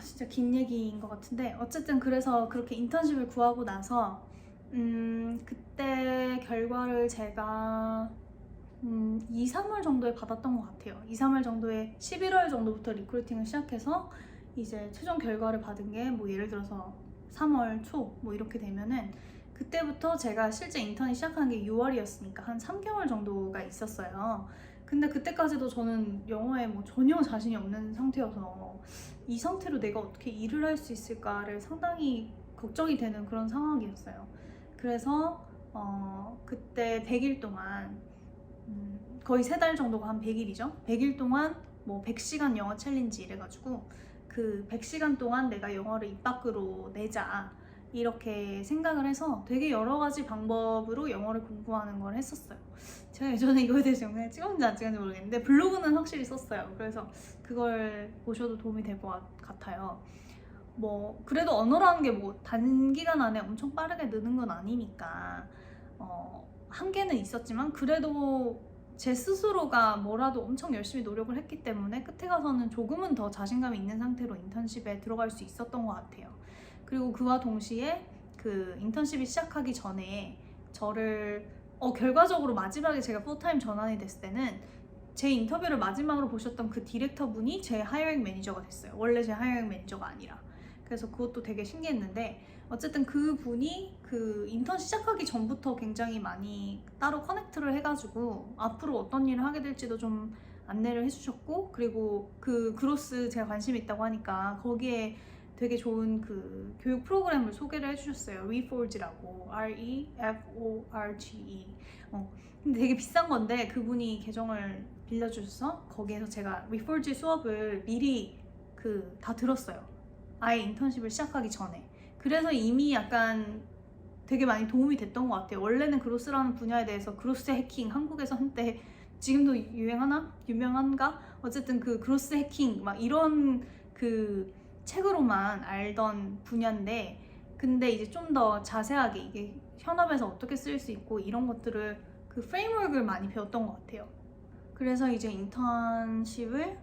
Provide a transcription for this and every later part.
진짜 긴 얘기인 것 같은데 어쨌든 그래서 그렇게 인턴십을 구하고 나서 그때 결과를 제가 2, 3월 정도에 받았던 것 같아요. 2, 3월 정도에 11월 정도부터 리크루팅을 시작해서 이제 최종 결과를 받은 게 뭐 예를 들어서 3월 초 뭐 이렇게 되면은 그때부터 제가 실제 인턴이 시작한 게 6월이었으니까 한 3개월 정도가 있었어요. 근데 그때까지도 저는 영어에 뭐 전혀 자신이 없는 상태여서 이 상태로 내가 어떻게 일을 할 수 있을까를 상당히 걱정이 되는 그런 상황이었어요. 그래서 그때 100일 동안 거의 3달 정도가 한 100일이죠. 100일 동안 뭐 100시간 영어 챌린지 이래가지고 그 100시간 동안 내가 영어를 입 밖으로 내자 이렇게 생각을 해서 되게 여러 가지 방법으로 영어를 공부하는 걸 했었어요. 제가 예전에 이거에 대해서 영상을 찍었는지 안 찍었는지 모르겠는데 블로그는 확실히 썼어요. 그래서 그걸 보셔도 도움이 될 것 같아요. 뭐 그래도 언어라는 게 뭐 단기간 안에 엄청 빠르게 느는 건 아니니까 한계는 있었지만 그래도 제 스스로가 뭐라도 엄청 열심히 노력을 했기 때문에 끝에 가서는 조금은 더 자신감이 있는 상태로 인턴십에 들어갈 수 있었던 것 같아요. 그리고 그와 동시에 그 인턴십이 시작하기 전에 저를 결과적으로 마지막에 제가 풀타임 전환이 됐을 때는 제 인터뷰를 마지막으로 보셨던 그 디렉터 분이 제 하이어링 매니저가 됐어요. 원래 제 하이어링 매니저가 아니라. 그래서 그것도 되게 신기했는데 어쨌든 그 분이 그 인턴 시작하기 전부터 굉장히 많이 따로 커넥트를 해가지고 앞으로 어떤 일을 하게 될지도 좀 안내를 해주셨고, 그리고 그 그로스 제가 관심 있다고 하니까 거기에 되게 좋은 그 교육 프로그램을 소개를 해주셨어요. Reforge라고. REFORGE. 근데 되게 비싼 건데 그분이 계정을 빌려주셔서 거기에서 제가 Reforge 수업을 미리 다 들었어요. 아예 인턴십을 시작하기 전에. 그래서 이미 약간 되게 많이 도움이 됐던 것 같아요. 원래는 그로스라는 분야에 대해서 그로스 해킹 한국에서 한때 지금도 유행하나? 유명한가? 어쨌든 그 그로스 해킹 막 이런 그 책으로만 알던 분야인데, 근데 이제 좀 더 자세하게 이게 현업에서 어떻게 쓰일 수 있고 이런 것들을 그 프레임워크를 많이 배웠던 것 같아요. 그래서 이제 인턴십을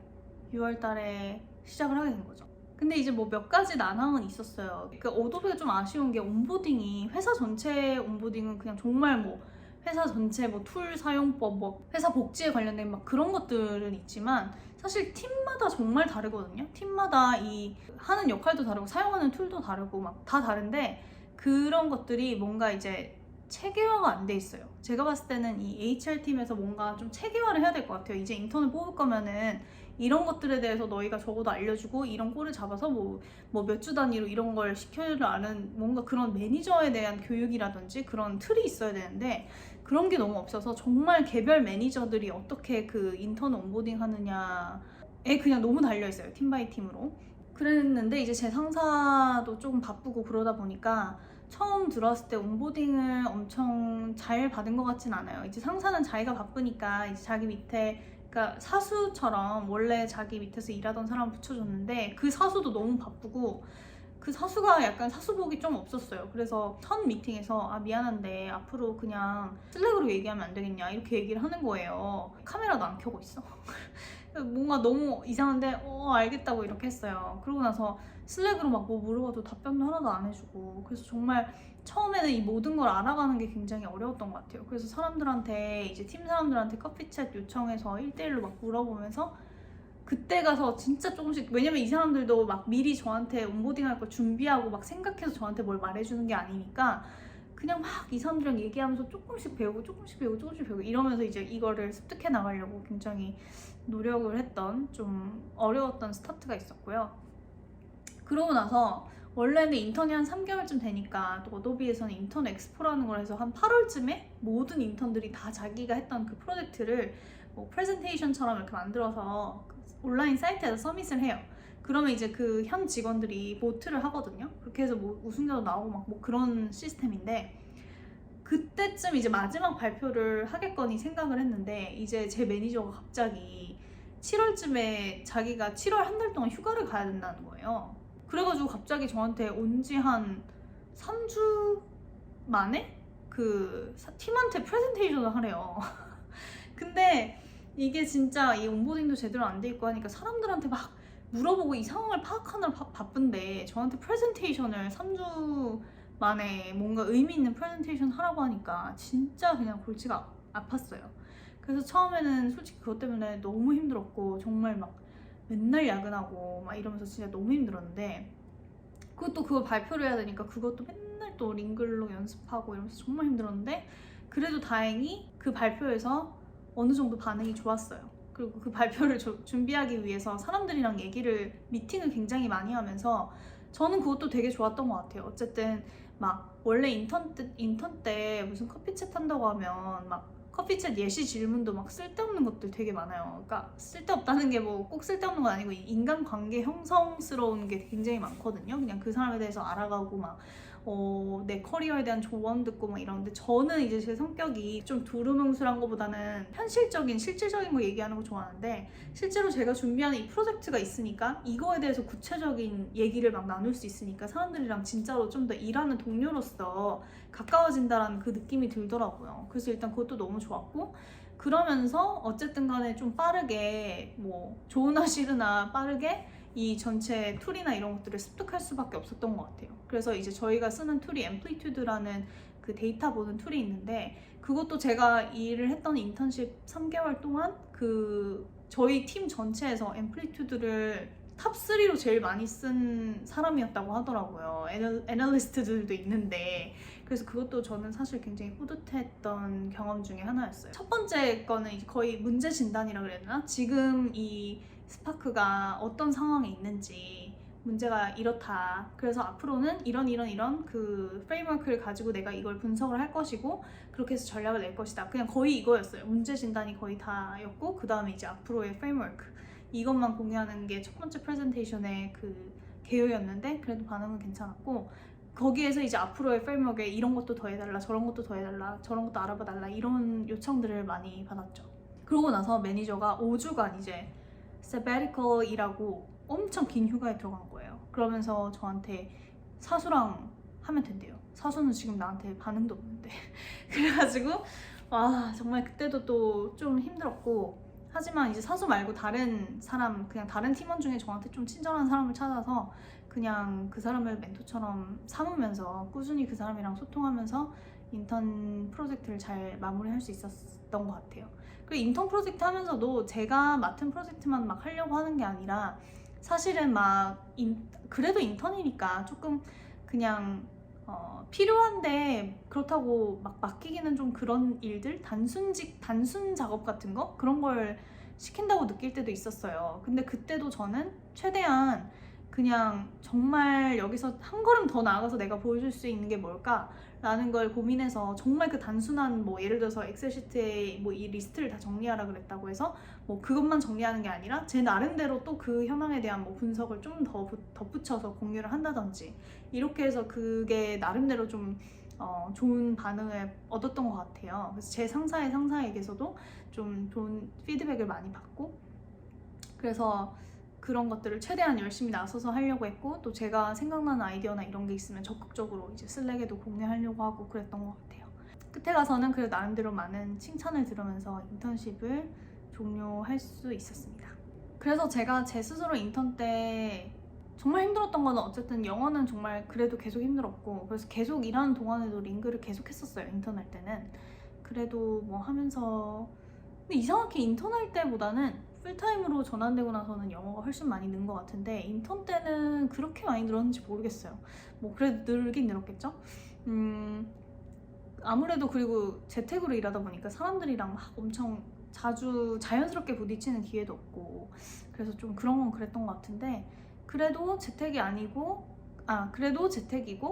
6월 달에 시작을 하게 된 거죠. 근데 이제 뭐 몇 가지 난항은 있었어요. 그 어도비가 좀 아쉬운 게 온보딩이 회사 전체 온보딩은 그냥 정말 뭐 회사 전체 뭐 툴 사용법, 뭐 회사 복지에 관련된 막 그런 것들은 있지만 사실 팀마다 정말 다르거든요. 팀마다 이 하는 역할도 다르고 사용하는 툴도 다르고 막 다 다른데 그런 것들이 뭔가 이제 체계화가 안 돼 있어요. 제가 봤을 때는 이 HR팀에서 뭔가 좀 체계화를 해야 될 것 같아요. 이제 인턴을 뽑을 거면은 이런 것들에 대해서 너희가 적어도 알려주고 이런 꼴을 잡아서 뭐 몇 주 단위로 이런 걸 시켜야 하는 뭔가 그런 매니저에 대한 교육이라든지 그런 틀이 있어야 되는데 그런 게 너무 없어서 정말 개별 매니저들이 어떻게 그 인턴 온보딩 하느냐에 그냥 너무 달려있어요. 팀 바이 팀으로. 그랬는데 이제 제 상사도 조금 바쁘고 그러다 보니까 처음 들어왔을 때 온보딩을 엄청 잘 받은 것 같진 않아요. 이제 상사는 자기가 바쁘니까 이제 자기 밑에, 그러니까 사수처럼 원래 자기 밑에서 일하던 사람 붙여줬는데 그 사수도 너무 바쁘고 그 사수가 약간 사수복이 좀 없었어요. 그래서 첫 미팅에서 미안한데 앞으로 그냥 슬랙으로 얘기하면 안 되겠냐 이렇게 얘기를 하는 거예요. 카메라도 안 켜고 있어. 뭔가 너무 이상한데 알겠다고 이렇게 했어요. 그러고 나서 슬랙으로 막 뭐 물어봐도 답변도 하나도 안 해주고, 그래서 정말 처음에는 이 모든 걸 알아가는 게 굉장히 어려웠던 것 같아요. 그래서 사람들한테 이제 팀 사람들한테 커피챗 요청해서 1대1로 막 물어보면서 그때 가서 진짜 조금씩, 왜냐면 이 사람들도 막 미리 저한테 온보딩 할 거 준비하고 막 생각해서 저한테 뭘 말해주는 게 아니니까 그냥 막 이 사람들이랑 얘기하면서 조금씩 배우고 조금씩 배우고 조금씩 배우고 이러면서 이제 이거를 습득해 나가려고 굉장히 노력을 했던 좀 어려웠던 스타트가 있었고요. 그러고 나서 원래는 인턴이 한 3개월쯤 되니까 또 어도비에서는 인턴 엑스포라는 걸 해서 한 8월쯤에 모든 인턴들이 다 자기가 했던 그 프로젝트를 뭐 프레젠테이션처럼 이렇게 만들어서 온라인 사이트에서 서밋을 해요. 그러면 이제 그 현 직원들이 보트를 하거든요. 그렇게 해서 뭐 우승자도 나오고 막 뭐 그런 시스템인데, 그때쯤 이제 마지막 발표를 하겠거니 생각을 했는데 이제 제 매니저가 갑자기 7월쯤에 자기가 7월 한 달 동안 휴가를 가야 된다는 거예요. 그래가지고 갑자기 저한테 온 지 한 3주 만에 그 팀한테 프레젠테이션을 하래요. 근데 이게 진짜 이 온보딩도 제대로 안 돼 있고 하니까 사람들한테 막 물어보고 이 상황을 파악하느라 바쁜데 저한테 프레젠테이션을 3주 만에 뭔가 의미 있는 프레젠테이션 하라고 하니까 진짜 그냥 골치가 아팠어요. 그래서 처음에는 솔직히 그것 때문에 너무 힘들었고 정말 막 맨날 야근하고 막 이러면서 진짜 너무 힘들었는데, 그것도 그걸 발표를 해야 되니까 그것도 맨날 또 링글로 연습하고 이러면서 정말 힘들었는데, 그래도 다행히 그 발표에서 어느 정도 반응이 좋았어요. 그리고 그 발표를 준비하기 위해서 사람들이랑 미팅을 굉장히 많이 하면서 저는 그것도 되게 좋았던 것 같아요. 어쨌든 막 원래 인턴 때 무슨 커피챗 한다고 하면 막 커피챗 예시 질문도 막 쓸데없는 것들 되게 많아요. 그러니까 쓸데없다는 게 뭐 꼭 쓸데없는 건 아니고 인간관계 형성스러운 게 굉장히 많거든요. 그냥 그 사람에 대해서 알아가고 막 내 커리어에 대한 조언 듣고 막 이러는데, 저는 이제 제 성격이 좀 두루뭉술한 것보다는 현실적인 실질적인 거 얘기하는 거 좋아하는데, 실제로 제가 준비하는 이 프로젝트가 있으니까 이거에 대해서 구체적인 얘기를 막 나눌 수 있으니까 사람들이랑 진짜로 좀 더 일하는 동료로서 가까워진다라는 그 느낌이 들더라고요. 그래서 일단 그것도 너무 좋았고, 그러면서 어쨌든 간에 좀 빠르게 뭐 좋으나 싫으나 빠르게 이 전체 툴이나 이런 것들을 습득할 수밖에 없었던 것 같아요. 그래서 이제 저희가 쓰는 툴이 앰플리튜드라는 그 데이터 보는 툴이 있는데, 그것도 제가 일을 했던 인턴십 3개월 동안 그 저희 팀 전체에서 앰플리튜드를 탑3로 제일 많이 쓴 사람이었다고 하더라고요. 애널리스트들도 있는데, 그래서 그것도 저는 사실 굉장히 뿌듯했던 경험 중에 하나였어요. 첫 번째 거는 이제 거의 문제 진단이라 그래야 되나? 지금 이 스파크가 어떤 상황에 있는지, 문제가 이렇다. 그래서 앞으로는 이런 그 프레임워크를 가지고 내가 이걸 분석을 할 것이고 그렇게 해서 전략을 낼 것이다. 그냥 거의 이거였어요. 문제 진단이 거의 다였고, 그 다음에 이제 앞으로의 프레임워크, 이것만 공유하는 게 첫 번째 프레젠테이션의 그 개요였는데, 그래도 반응은 괜찮았고, 거기에서 이제 앞으로의 프레임워크에 이런 것도 더 해달라, 저런 것도 더 해달라, 저런 것도 알아봐달라, 이런 요청들을 많이 받았죠. 그러고 나서 매니저가 5주간 이제 sabbatical이라고 엄청 긴 휴가에 들어간 거예요. 그러면서 저한테 사수랑 하면 된대요. 사수는 지금 나한테 반응도 없는데. 그래가지고 와, 정말 그때도 또 좀 힘들었고, 하지만 이제 사수 말고 다른 사람, 그냥 다른 팀원 중에 저한테 좀 친절한 사람을 찾아서 그냥 그 사람을 멘토처럼 삼으면서 꾸준히 그 사람이랑 소통하면서 인턴 프로젝트를 잘 마무리할 수 있었던 것 같아요. 그리고 인턴 프로젝트 하면서도 제가 맡은 프로젝트만 막 하려고 하는 게 아니라, 사실은 그래도 인턴이니까 조금 그냥 필요한데 그렇다고 막 맡기기는 좀 그런 일들, 단순 작업 같은 거, 그런 걸 시킨다고 느낄 때도 있었어요. 근데 그때도 저는 최대한 그냥 정말 여기서 한 걸음 더 나아가서 내가 보여줄 수 있는 게 뭘까? 라는 걸 고민해서, 정말 그 단순한 뭐 예를 들어서 엑셀 시트에 뭐 이 리스트를 다 정리하라 그랬다고 해서 뭐 그것만 정리하는 게 아니라 제 나름대로 또 그 현황에 대한 뭐 분석을 좀 더 덧붙여서 공유를 한다든지, 이렇게 해서 그게 나름대로 좀 좋은 반응을 얻었던 것 같아요. 그래서 제 상사의 상사에게서도 좀 좋은 피드백을 많이 받고, 그래서 그런 것들을 최대한 열심히 나서서 하려고 했고, 또 제가 생각나는 아이디어나 이런 게 있으면 적극적으로 이제 슬랙에도 공유하려고 하고 그랬던 것 같아요. 끝에 가서는 그래도 나름대로 많은 칭찬을 들으면서 인턴십을 종료할 수 있었습니다. 그래서 제가 제 스스로 인턴 때 정말 힘들었던 거는, 어쨌든 영어는 정말 그래도 계속 힘들었고, 그래서 계속 일하는 동안에도 링글을 계속 했었어요. 인턴 할 때는 그래도 뭐 하면서. 근데 이상하게 인턴 할 때보다는 풀타임으로 전환되고 나서는 영어가 훨씬 많이 는 것 같은데, 인턴 때는 그렇게 많이 늘었는지 모르겠어요. 뭐 그래도 늘긴 늘었겠죠? 아무래도, 그리고 재택으로 일하다 보니까 사람들이랑 막 엄청 자주 자연스럽게 부딪히는 기회도 없고, 그래서 좀 그런 건 그랬던 것 같은데, 그래도 재택이고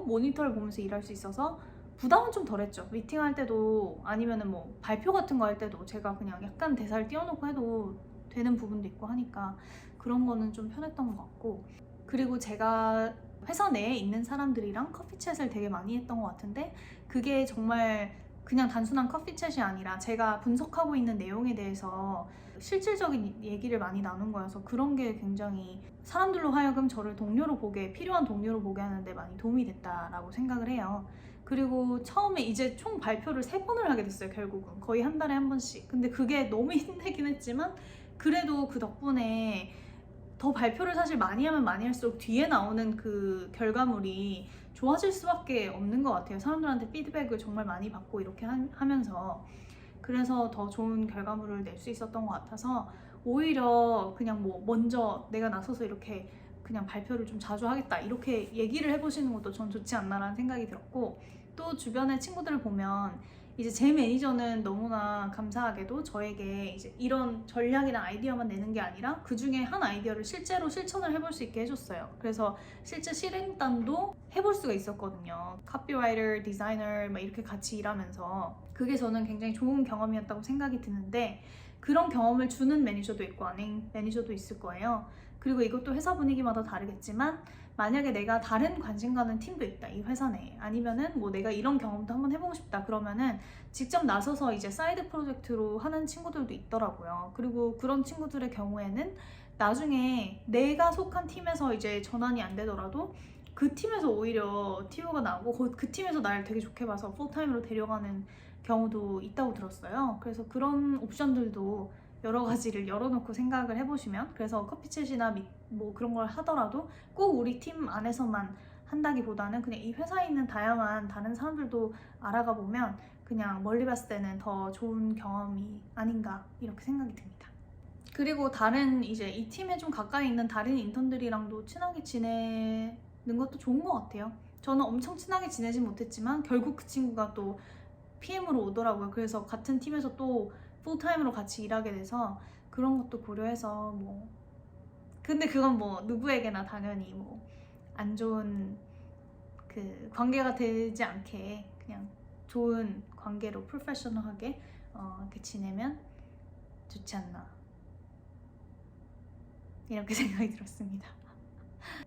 모니터를 보면서 일할 수 있어서 부담은 좀 덜했죠. 미팅할 때도 아니면은 뭐 발표 같은 거 할 때도 제가 그냥 약간 대사를 띄워놓고 해도 되는 부분도 있고 하니까 그런 거는 좀 편했던 것 같고, 그리고 제가 회사 내에 있는 사람들이랑 커피챗을 되게 많이 했던 것 같은데, 그게 정말 그냥 단순한 커피챗이 아니라 제가 분석하고 있는 내용에 대해서 실질적인 얘기를 많이 나눈 거여서, 그런 게 굉장히 사람들로 하여금 저를 필요한 동료로 보게 하는데 많이 도움이 됐다라고 생각을 해요. 그리고 처음에 이제 총 발표를 3번을 하게 됐어요. 결국은 거의 한 달에 한 번씩. 근데 그게 너무 힘들긴 했지만, 그래도 그 덕분에 더 발표를 사실 많이 하면 많이 할수록 뒤에 나오는 그 결과물이 좋아질 수밖에 없는 것 같아요. 사람들한테 피드백을 정말 많이 받고 이렇게 하면서 그래서 더 좋은 결과물을 낼 수 있었던 것 같아서 오히려 그냥 뭐 먼저 내가 나서서 이렇게 그냥 발표를 좀 자주 하겠다 이렇게 얘기를 해보시는 것도 전 좋지 않나라는 생각이 들었고 또 주변의 친구들을 보면 이제 제 매니저는 너무나 감사하게도 저에게 이제 이런 전략이나 아이디어만 내는 게 아니라 그 중에 한 아이디어를 실제로 실천을 해볼 수 있게 해줬어요. 그래서 실제 실행단도 해볼 수가 있었거든요. 카피라이터, 디자이너 막 이렇게 같이 일하면서 그게 저는 굉장히 좋은 경험이었다고 생각이 드는데 그런 경험을 주는 매니저도 있고 아닌 매니저도 있을 거예요. 그리고 이것도 회사 분위기마다 다르겠지만 만약에 내가 다른 관심 가는 팀도 있다 이 회사 내에 아니면은 뭐 내가 이런 경험도 한번 해보고 싶다 그러면은 직접 나서서 이제 사이드 프로젝트로 하는 친구들도 있더라고요. 그리고 그런 친구들의 경우에는 나중에 내가 속한 팀에서 이제 전환이 안 되더라도 그 팀에서 오히려 TO가 나오고 그 팀에서 날 되게 좋게 봐서 풀타임으로 데려가는 경우도 있다고 들었어요. 그래서 그런 옵션들도 여러 가지를 열어놓고 생각을 해보시면 그래서 커피챗이나 뭐 그런 걸 하더라도 꼭 우리 팀 안에서만 한다기보다는 그냥 이 회사에 있는 다양한 다른 사람들도 알아가 보면 그냥 멀리 봤을 때는 더 좋은 경험이 아닌가 이렇게 생각이 듭니다. 그리고 다른 이제 이 팀에 좀 가까이 있는 다른 인턴들이랑도 친하게 지내는 것도 좋은 것 같아요. 저는 엄청 친하게 지내진 못했지만 결국 그 친구가 또 PM으로 오더라고요. 그래서 같은 팀에서 또 풀타임으로 같이 일하게 돼서 그런 것도 고려해서 뭐 근데 그건 뭐 누구에게나 당연히 뭐 안 좋은 그 관계가 되지 않게 그냥 좋은 관계로 프로페셔널하게 이렇게 지내면 좋지 않나 이렇게 생각이 들었습니다.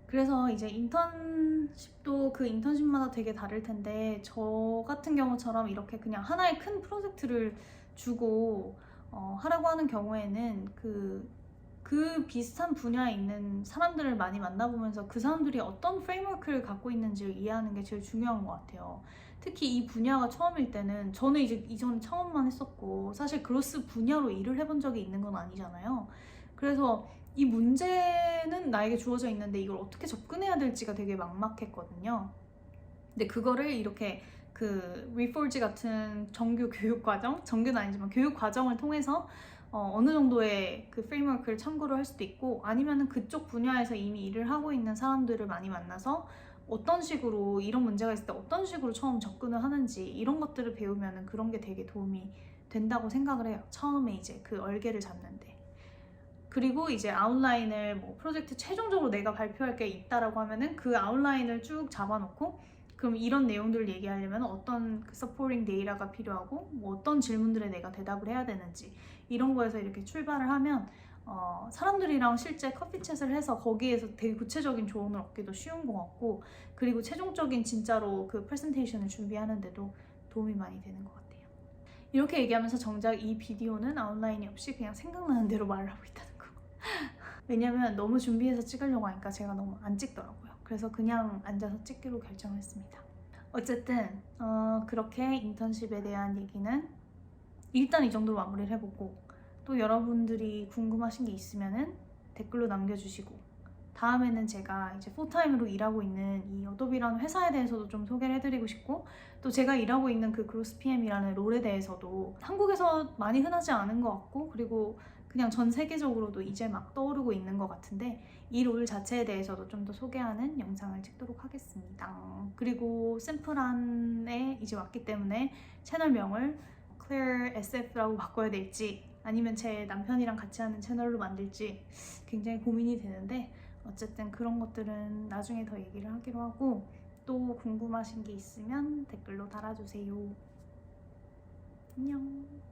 그래서 이제 인턴십도 그 인턴십마다 되게 다를 텐데 저 같은 경우처럼 이렇게 그냥 하나의 큰 프로젝트를 주고 하라고 하는 경우에는 그 비슷한 분야에 있는 사람들을 많이 만나보면서 그 사람들이 어떤 프레임워크를 갖고 있는지를 이해하는 게 제일 중요한 것 같아요. 특히 이 분야가 처음일 때는 저는 이제 이전 처음만 했었고 사실 그로스 분야로 일을 해본 적이 있는 건 아니잖아요. 그래서 이 문제는 나에게 주어져 있는데 이걸 어떻게 접근해야 될지가 되게 막막했거든요. 근데 그거를 이렇게 그 리포지 같은 정규 교육 과정, 정규는 아니지만 교육 과정을 통해서 어느 정도의 그 프레임워크를 참고를 할 수도 있고 아니면은 그쪽 분야에서 이미 일을 하고 있는 사람들을 많이 만나서 어떤 식으로 이런 문제가 있을 때 어떤 식으로 처음 접근을 하는지 이런 것들을 배우면은 그런 게 되게 도움이 된다고 생각을 해요. 처음에 이제 그 얼개를 잡는데. 그리고 이제 아웃라인을 뭐 프로젝트 최종적으로 내가 발표할 게 있다라고 하면은 그 아웃라인을 쭉 잡아놓고 그럼 이런 내용들을 얘기하려면 어떤 그 서포팅 데이터가 필요하고 뭐 어떤 질문들에 내가 대답을 해야 되는지 이런 거에서 이렇게 출발을 하면 사람들이랑 실제 커피챗을 해서 거기에서 되게 구체적인 조언을 얻기도 쉬운 것 같고 그리고 최종적인 진짜로 그 프레젠테이션을 준비하는데도 도움이 많이 되는 것 같아요. 이렇게 얘기하면서 정작 이 비디오는 아웃라인이 없이 그냥 생각나는 대로 말을 하고 있다는 거. 왜냐면 너무 준비해서 찍으려고 하니까 제가 너무 안 찍더라고요. 그래서 그냥 앉아서 찍기로 결정을 했습니다. 어쨌든 그렇게 인턴십에 대한 얘기는 일단 이 정도로 마무리를 해보고 또 여러분들이 궁금하신 게 있으면은 댓글로 남겨주시고 다음에는 제가 이제 풀타임으로 일하고 있는 이 어도비라는 회사에 대해서도 좀 소개를 해드리고 싶고 또 제가 일하고 있는 그 그로스 PM이라는 롤에 대해서도 한국에서 많이 흔하지 않은 것 같고 그리고 그냥 전 세계적으로도 이제 막 떠오르고 있는 것 같은데 이 롤 자체에 대해서도 좀 더 소개하는 영상을 찍도록 하겠습니다. 그리고 샘플안에 이제 왔기 때문에 채널명을 Claire SF라고 바꿔야 될지 아니면 제 남편이랑 같이 하는 채널로 만들지 굉장히 고민이 되는데 어쨌든 그런 것들은 나중에 더 얘기를 하기로 하고 또 궁금하신 게 있으면 댓글로 달아주세요. 안녕.